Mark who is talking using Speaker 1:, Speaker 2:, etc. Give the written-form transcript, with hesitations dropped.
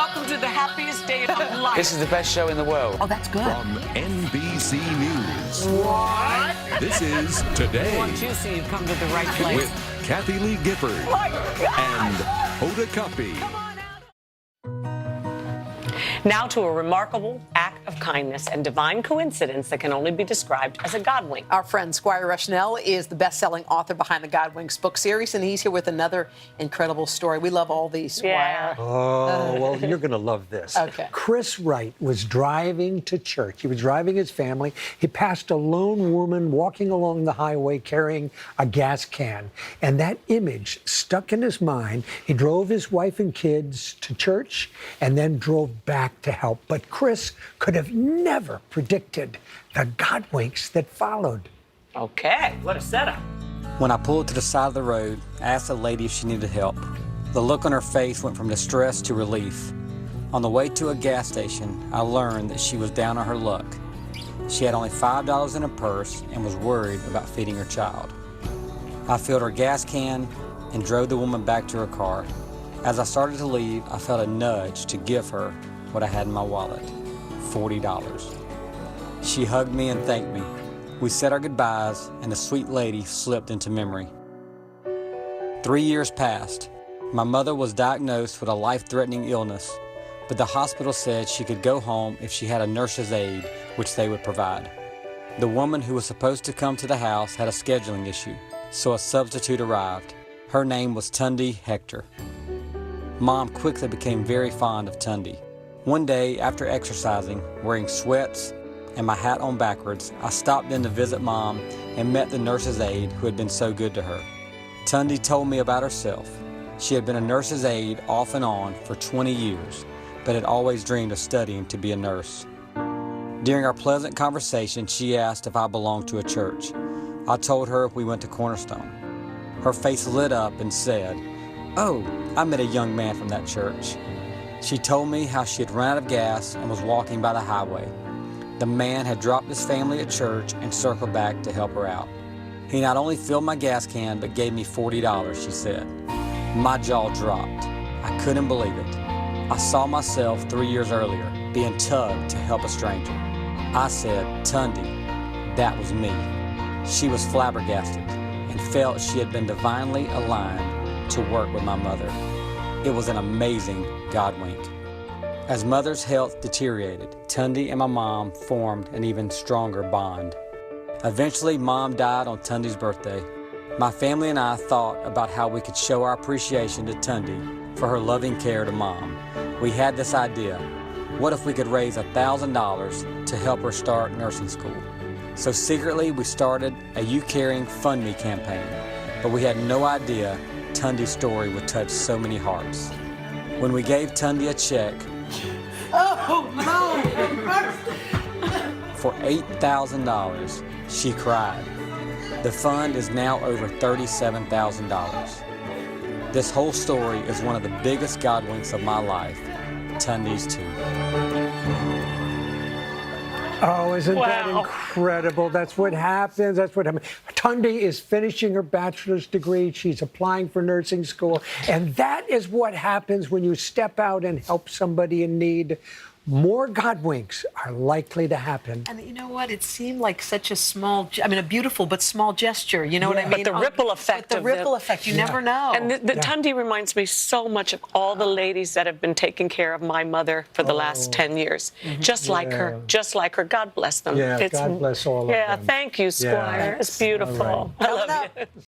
Speaker 1: welcome to the happiest day of life.
Speaker 2: This is the best show in the world.
Speaker 1: Oh, that's good.
Speaker 3: From NBC News.
Speaker 1: What?
Speaker 3: This is Today.
Speaker 1: Once you see you've come to the right place.
Speaker 3: With Kathy Lee Gifford and Hoda Kotb.
Speaker 4: Now to a remarkable act of kindness and divine coincidence that can only be described as a Godwink.
Speaker 5: Our friend SQuire Rushnell is the best-selling author behind the Godwinks book series, and he's here with another incredible story. We love all these, SQuire.
Speaker 4: Yeah.
Speaker 6: Oh, well, you're going to love this.
Speaker 5: Okay.
Speaker 6: Chris Wright was driving to church. He was driving his family. He passed a lone woman walking along the highway carrying a gas can, and that image stuck in his mind. He drove his wife and kids to church and then drove back to help. But Chris could have never predicted the Godwinks that followed.
Speaker 4: Okay, what a setup.
Speaker 7: When I pulled to the side of the road, I asked the lady if she needed help. The look on her face went from distress to relief. On the way to a gas station, I learned that she was down on her luck. She had only $5 in her purse and was worried about feeding her child. I filled her gas can and drove the woman back to her car. As I started to leave, I felt a nudge to give her what I had in my wallet, $40. She hugged me and thanked me. We said our goodbyes, and the sweet lady slipped into memory. 3 years passed. My mother was diagnosed with a life-threatening illness, but the hospital said she could go home if she had a nurse's aide, which they would provide. The woman who was supposed to come to the house had a scheduling issue, so a substitute arrived. Her name was TunDe Hector. Mom quickly became very fond of TunDe. One day, after exercising, wearing sweats and my hat on backwards, I stopped in to visit Mom and met the nurse's aide who had been so good to her. TunDe told me about herself. She had been a nurse's aide off and on for 20 years, but had always dreamed of studying to be a nurse. During our pleasant conversation, she asked if I belonged to a church. I told her we went to Cornerstone. Her face lit up and said, "Oh, I met a young man from that church." She told me how she had run out of gas and was walking by the highway. The man had dropped his family at church and circled back to help her out. He not only filled my gas can, but gave me $40, she said. My jaw dropped. I couldn't believe it. I saw myself 3 years earlier, being tugged to help a stranger. I said, "TunDe, that was me." She was flabbergasted and felt she had been divinely aligned to work with my mother. It was an amazing Godwink. As Mother's health deteriorated, TunDe and my mom formed an even stronger bond. Eventually, Mom died on TunDe's birthday. My family and I thought about how we could show our appreciation to TunDe for her loving care to Mom. We had this idea. What if we could raise $1,000 to help her start nursing school? So secretly, we started a You Caring Fund Me campaign, but we had no idea TunDe's story would touch so many hearts. When we gave TunDe a check for $8,000, she cried. The fund is now over $37,000. This whole story is one of the biggest Godwinks of my life. TunDe's too.
Speaker 6: Oh, isn't that
Speaker 4: Wow.
Speaker 6: incredible? That's what happens. That's what happens. TunDe is finishing her bachelor's degree. She's applying for nursing school. And that is what happens when you step out and help somebody in need. More Godwinks are likely to happen.
Speaker 5: And you know what? It seemed like such a a beautiful but small gesture. You know what I
Speaker 6: Yeah.
Speaker 5: mean?
Speaker 4: But the ripple effect
Speaker 5: The
Speaker 4: of
Speaker 5: ripple effect, you never know.
Speaker 4: And the TunDe reminds me so much of all the ladies that have been taking care of my mother for the last 10 years. Just like her, just like her. God bless them.
Speaker 6: Yeah, God bless all of
Speaker 4: Yeah,
Speaker 6: them.
Speaker 4: thank you, SQuire. It's beautiful.
Speaker 6: All right.
Speaker 4: I love you.